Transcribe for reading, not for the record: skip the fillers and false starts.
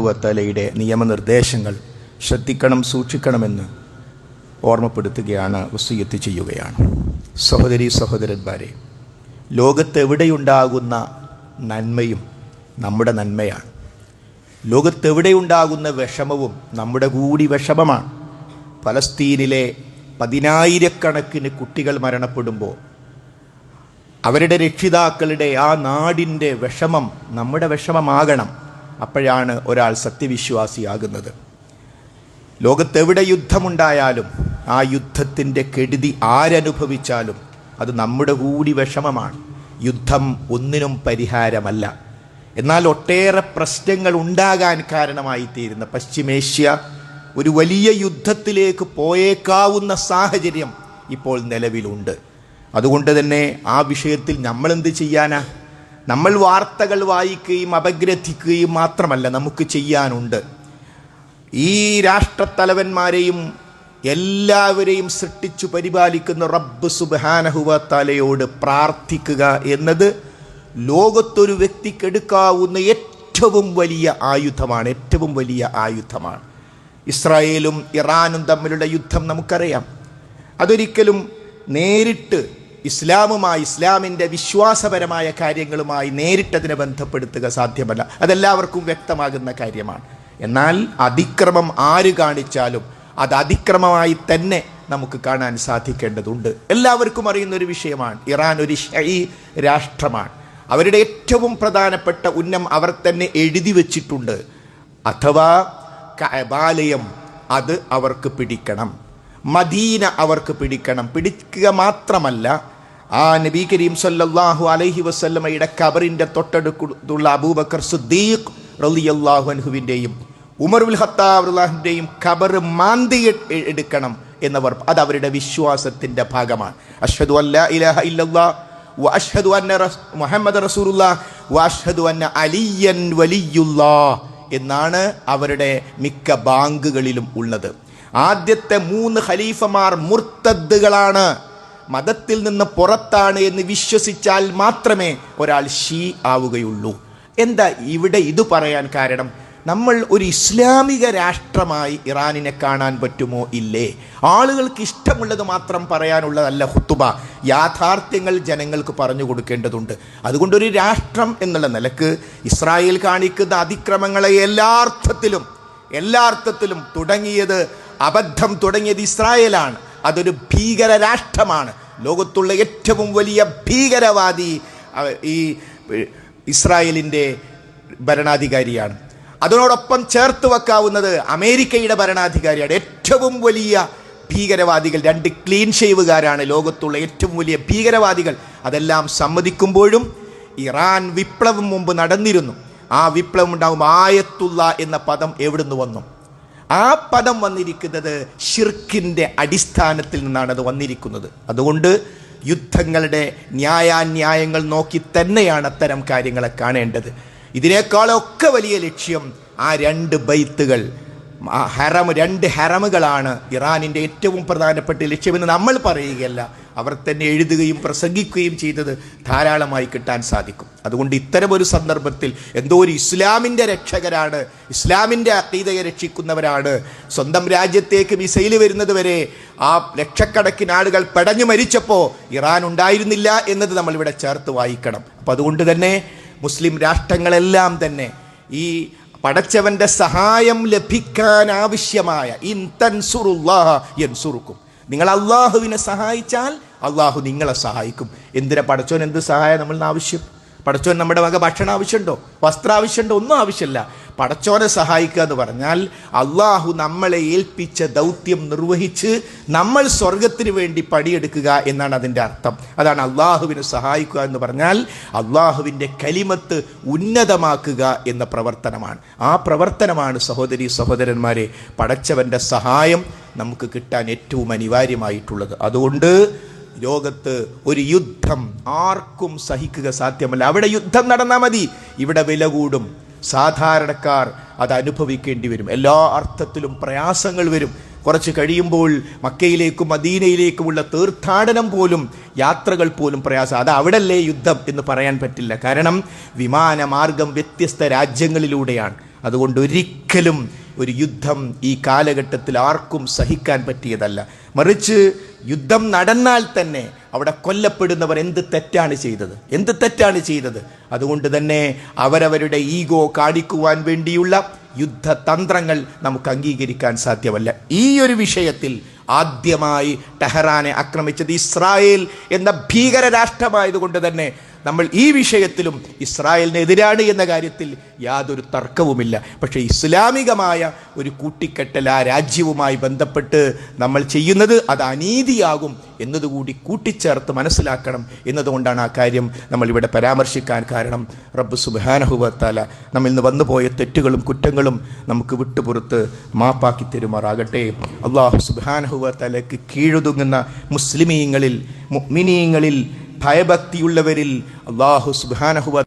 വതആലയുടെ നിയമനിർദ്ദേശങ്ങൾ ശ്രദ്ധിക്കണം, സൂക്ഷിക്കണമെന്ന് ഓർമ്മപ്പെടുത്തുകയാണ്, വസിയ്യത്ത് ചെയ്യുകയാണ്. സഹോദരീ സഹോദരന്മാരെ, ലോകത്തെവിടെയുണ്ടാകുന്ന നന്മയും നമ്മുടെ നന്മയാണ്. ലോകത്തെവിടെയുണ്ടാകുന്ന വിഷമവും നമ്മുടെ കൂടി വിഷമമാണ്. ഫലസ്തീനിലെ 10,000-കണക്കിന് കുട്ടികൾ മരണപ്പെടുമ്പോൾ അവരുടെ രക്ഷിതാക്കളുടെ ആ നാടിൻ്റെ വിഷമം നമ്മുടെ വിഷമമാകണം. അപ്പോഴാണ് ഒരാൾ സത്യവിശ്വാസിയാകുന്നത്. ലോകത്തെവിടെ യുദ്ധമുണ്ടായാലും ആ യുദ്ധത്തിൻ്റെ കെടുതി ആരനുഭവിച്ചാലും അത് നമ്മുടെ കൂടി വിഷമമാണ്. യുദ്ധം ഒന്നിനും പരിഹാരമല്ല. എന്നാൽ ഒട്ടേറെ പ്രശ്നങ്ങൾ ഉണ്ടാകാൻ കാരണമായി തീരുന്ന പശ്ചിമേഷ്യ ഒരു വലിയ യുദ്ധത്തിലേക്ക് പോയേക്കാവുന്ന സാഹചര്യം ഇപ്പോൾ നിലവിലുണ്ട്. അതുകൊണ്ട് തന്നെ ആ വിഷയത്തിൽ നമ്മളെന്ത് ചെയ്യാനാ? നമ്മൾ വാർത്തകൾ വായിക്കുകയും അപഗ്രഥിക്കുകയും മാത്രമല്ല നമുക്ക് ചെയ്യാനുണ്ട്. ഈ രാഷ്ട്രത്തലവന്മാരെയും എല്ലാവരെയും സൃഷ്ടിച്ചു പരിപാലിക്കുന്ന റബ്ബ് സുബ്ഹാനഹു വ തആലയോട് പ്രാർത്ഥിക്കുക എന്നത് ലോകത്തൊരു വ്യക്തിക്കെടുക്കാവുന്ന ഏറ്റവും വലിയ ആയുധമാണ്. ഇസ്രായേലും ഇറാനും തമ്മിലുള്ള യുദ്ധം നമുക്കറിയാം. അതൊരിക്കലും നേരിട്ട് ഇസ്ലാമിൻ്റെ വിശ്വാസപരമായ കാര്യങ്ങളുമായി നേരിട്ടതിനെ ബന്ധപ്പെടുത്തുക സാധ്യമല്ല. അതെല്ലാവർക്കും വ്യക്തമാകുന്ന കാര്യമാണ്. എന്നാൽ അതിക്രമം ആര് കാണിച്ചാലും അത് അതിക്രമമായി തന്നെ നമുക്ക് കാണാൻ സാധിക്കേണ്ടതുണ്ട്. എല്ലാവർക്കും അറിയുന്നൊരു വിഷയമാണ്. ഇറാൻ ഒരു ഷീഈ രാഷ്ട്രമാണ്. അവരുടെ ഏറ്റവും പ്രധാനപ്പെട്ട ഉന്നം അവർ തന്നെ എഴുതി വച്ചിട്ടുണ്ട്. അഥവാ കഅബാലയം അത് അവർക്ക് പിടിക്കണം, മദീന അവർക്ക് പിടിക്കണം. പിടിക്കുക മാത്രമല്ല, ആ നബി കരീം സല്ലല്ലാഹു അലൈഹി വസല്ലമയുടെ ഖബറിൻ്റെ തൊട്ടടുത്തുള്ള അബൂബക്കർ സിദ്ദീഖ് റളിയല്ലാഹു അൻഹുവിൻ്റെയും ഉമറുൽ ഖത്താബ് റളിയല്ലാഹുവിൻ്റെയും ഖബർ മാന്തി എടുക്കണം എന്നവർ, അത് അവരുടെ വിശ്വാസത്തിൻ്റെ ഭാഗമാണ്. അഷ്ഹദു അല്ലാ ഇലാഹ ഇല്ലല്ലാഹ് വ അഷ്ഹദു അന്ന മുഹമ്മദ് റസൂലുള്ളാഹ് വ അഷ്ഹദു അന്ന അലിയൻ വലിയുല്ലാഹ് എന്നാണ് അവരുടെ മിക്ക ബാങ്കുകളിലും ഉള്ളത്. ആദ്യത്തെ 3 ഖലീഫമാർ മുർത്തദ്ദുകളാണ്, മതത്തിൽ നിന്ന് പുറത്താണ് എന്ന് വിശ്വസിച്ചാൽ മാത്രമേ ഒരാൾ ഷീ ആവുകയുള്ളൂ. എന്താ ഇവിടെ ഇത് പറയാൻ കാരണം? നമ്മൾ ഒരു ഇസ്ലാമിക രാഷ്ട്രമായി ഇറാനിനെ കാണാൻ പറ്റുമോ? ഇല്ലേ. ആളുകൾക്ക് ഇഷ്ടമുള്ളത് മാത്രം പറയാനുള്ളതല്ല ഖുതുബ. യാഥാർത്ഥ്യങ്ങൾ ജനങ്ങൾക്ക് പറഞ്ഞു കൊടുക്കേണ്ടതുണ്ട്. അതുകൊണ്ടൊരു രാഷ്ട്രം എന്നുള്ള നിലക്ക് ഇസ്രായേൽ കാണിക്കുന്ന അതിക്രമങ്ങളെ എല്ലാ അർത്ഥത്തിലും അബദ്ധം തുടങ്ങിയത് ഇസ്രായേലാണ്. അതൊരു ഭീകര രാഷ്ട്രമാണ്. ലോകത്തുള്ള ഏറ്റവും വലിയ ഭീകരവാദി ഈ ഇസ്രായേലിൻ്റെ ഭരണാധികാരിയാണ്. അതിനോടൊപ്പം ചേർത്ത് വെക്കാവുന്നത് അമേരിക്കയുടെ ഭരണാധികാരിയാണ്. ഏറ്റവും വലിയ ഭീകരവാദികൾ 2 ക്ലീൻ ഷേവുകാരാണ് ലോകത്തുള്ള ഏറ്റവും വലിയ ഭീകരവാദികൾ. അതെല്ലാം സമ്മതിക്കുമ്പോഴും ഇറാൻ വിപ്ലവം മുമ്പ് നടന്നിരുന്നു. ആ വിപ്ലവം ഉണ്ടാകുമ്പോൾ ആയത്തുള്ള എന്ന പദം എവിടുന്ന് വന്നു? ആ പദം വന്നിരിക്കുന്നത് ഷിർക്കിൻ്റെ അടിസ്ഥാനത്തിൽ നിന്നാണ് അത് വന്നിരിക്കുന്നത്. അതുകൊണ്ട് യുദ്ധങ്ങളുടെ ന്യായാന്യായങ്ങൾ നോക്കി തന്നെയാണ് അത്തരം കാര്യങ്ങളെ കാണേണ്ടത്. ഇതിനേക്കാളൊക്കെ വലിയ ലക്ഷ്യം ആ 2 ബൈത്തുകൾ, 2 ഹറമുകളാണ് ഇറാനിൻ്റെ ഏറ്റവും പ്രധാനപ്പെട്ട ലക്ഷ്യമെന്ന് നമ്മൾ പറയുകയല്ല, അവർ തന്നെ എഴുതുകയും പ്രസംഗിക്കുകയും ചെയ്തത് ധാരാളമായി കിട്ടാൻ സാധിക്കും. അതുകൊണ്ട് ഇത്തരമൊരു സന്ദർഭത്തിൽ എന്തോ ഒരു ഇസ്ലാമിൻ്റെ രക്ഷകരാണ്, ഇസ്ലാമിൻ്റെ അഖീദയെ രക്ഷിക്കുന്നവരാണ്, സ്വന്തം രാജ്യത്തേക്ക് മിസൈൽ വരുന്നത് വരെ ആ ലക്ഷക്കണക്കിന് ആളുകൾ പെടഞ്ഞു മരിച്ചപ്പോൾ ഇറാൻ ഉണ്ടായിരുന്നില്ല എന്നത് നമ്മളിവിടെ ചേർത്ത് വായിക്കണം. അപ്പം അതുകൊണ്ട് തന്നെ മുസ്ലിം രാഷ്ട്രങ്ങളെല്ലാം തന്നെ ഈ പടച്ചവൻ്റെ സഹായം ലഭിക്കാൻ ആവശ്യമായ ഇൻ തൻസുറുല്ലാഹ യൻസുറുക്കും, നിങ്ങൾ അള്ളാഹുവിനെ സഹായിച്ചാൽ അള്ളാഹു നിങ്ങളെ സഹായിക്കും. എന്തിനാ പടച്ചോൻ എന്ത് സഹായം നമ്മളിന് ആവശ്യം? പടച്ചോൻ നമ്മുടെ വക ഭക്ഷണം ആവശ്യമുണ്ടോ? വസ്ത്രം ആവശ്യമുണ്ടോ? ഒന്നും ആവശ്യമില്ല. പടച്ചോനെ സഹായിക്കുക എന്ന് പറഞ്ഞാൽ അള്ളാഹു നമ്മളെ ഏൽപ്പിച്ച ദൗത്യം നിർവഹിച്ച് നമ്മൾ സ്വർഗത്തിന് വേണ്ടി പണിയെടുക്കുക എന്നാണ് അതിൻ്റെ അർത്ഥം. അതാണ് അള്ളാഹുവിനെ സഹായിക്കുക എന്ന് പറഞ്ഞാൽ അള്ളാഹുവിൻ്റെ കലിമത്ത് ഉന്നതമാക്കുക എന്ന പ്രവർത്തനമാണ്. ആ പ്രവർത്തനമാണ് സഹോദരീ സഹോദരന്മാരെ പടച്ചവൻ്റെ സഹായം നമുക്ക് കിട്ടാൻ ഏറ്റവും അനിവാര്യമായിട്ടുള്ളത്. അതുകൊണ്ട് ലോകത്ത് ഒരു യുദ്ധം ആർക്കും സഹിക്കുക സാധ്യമല്ല. അവിടെ യുദ്ധം നടന്നാൽ മതി, ഇവിടെ വില കൂടും, സാധാരണക്കാർ അത് അനുഭവിക്കേണ്ടി വരും, എല്ലാ അർത്ഥത്തിലും പ്രയാസങ്ങൾ വരും. കുറച്ച് കഴിയുമ്പോൾ മക്കയിലേക്കും മദീനയിലേക്കുമുള്ള തീർത്ഥാടനം പോലും, യാത്രകൾ പോലും പ്രയാസം. അത് അവിടല്ലേ യുദ്ധം എന്ന് പറയാൻ പറ്റില്ല. കാരണം വിമാനമാർഗം വ്യത്യസ്ത രാജ്യങ്ങളിലൂടെയാണ്. അതുകൊണ്ട് ഒരിക്കലും ഒരു യുദ്ധം ഈ കാലഘട്ടത്തിൽ ആർക്കും സഹിക്കാൻ പറ്റിയതല്ല. മറിച്ച് യുദ്ധം നടന്നാൽ തന്നെ അവിടെ കൊല്ലപ്പെടുന്നവർ എന്ത് തെറ്റാണ് ചെയ്തത്? അതുകൊണ്ട് തന്നെ അവരവരുടെ ഈഗോ കാണിക്കുവാൻ വേണ്ടിയുള്ള യുദ്ധതന്ത്രങ്ങൾ നമുക്ക് അംഗീകരിക്കാൻ സാധ്യമല്ല. ഈ ഒരു വിഷയത്തിൽ ആദ്യമായി ടെഹ്റാനെ ആക്രമിച്ചത് ഇസ്രായേൽ എന്ന ഭീകര രാഷ്ട്രമായതുകൊണ്ട് തന്നെ നമ്മൾ ഈ വിഷയത്തിലും ഇസ്രായേലിനെതിരാണ് എന്ന കാര്യത്തിൽ യാതൊരു തർക്കവുമില്ല. പക്ഷേ ഇസ്ലാമികമായ ഒരു കൂട്ടിക്കെട്ടൽ ആ രാജ്യവുമായി ബന്ധപ്പെട്ട് നമ്മൾ ചെയ്യുന്നത് അത് അനീതിയാകും എന്നതുകൂടി കൂട്ടിച്ചേർത്ത് മനസ്സിലാക്കണം എന്നതുകൊണ്ടാണ് ആ കാര്യം നമ്മളിവിടെ പരാമർശിക്കാൻ കാരണം. റബ്ബ് സുബ്ഹാനഹു വ തആല നമ്മിൽ നിന്ന് വന്നുപോയ തെറ്റുകളും കുറ്റങ്ങളും നമുക്ക് വിട്ടുപുറത്ത് മാപ്പാക്കി തരുമാറാകട്ടെ. അല്ലാഹു സുബ്ഹാനഹു വ തആലയ്ക്ക് കീഴൊതുങ്ങുന്ന മുസ്ലിമീങ്ങളിൽ മുഅ്മിനീങ്ങളിൽ ഭയഭക്തിയുള്ളവരിൽ അല്ലാഹു സുബ്ഹാനഹു വ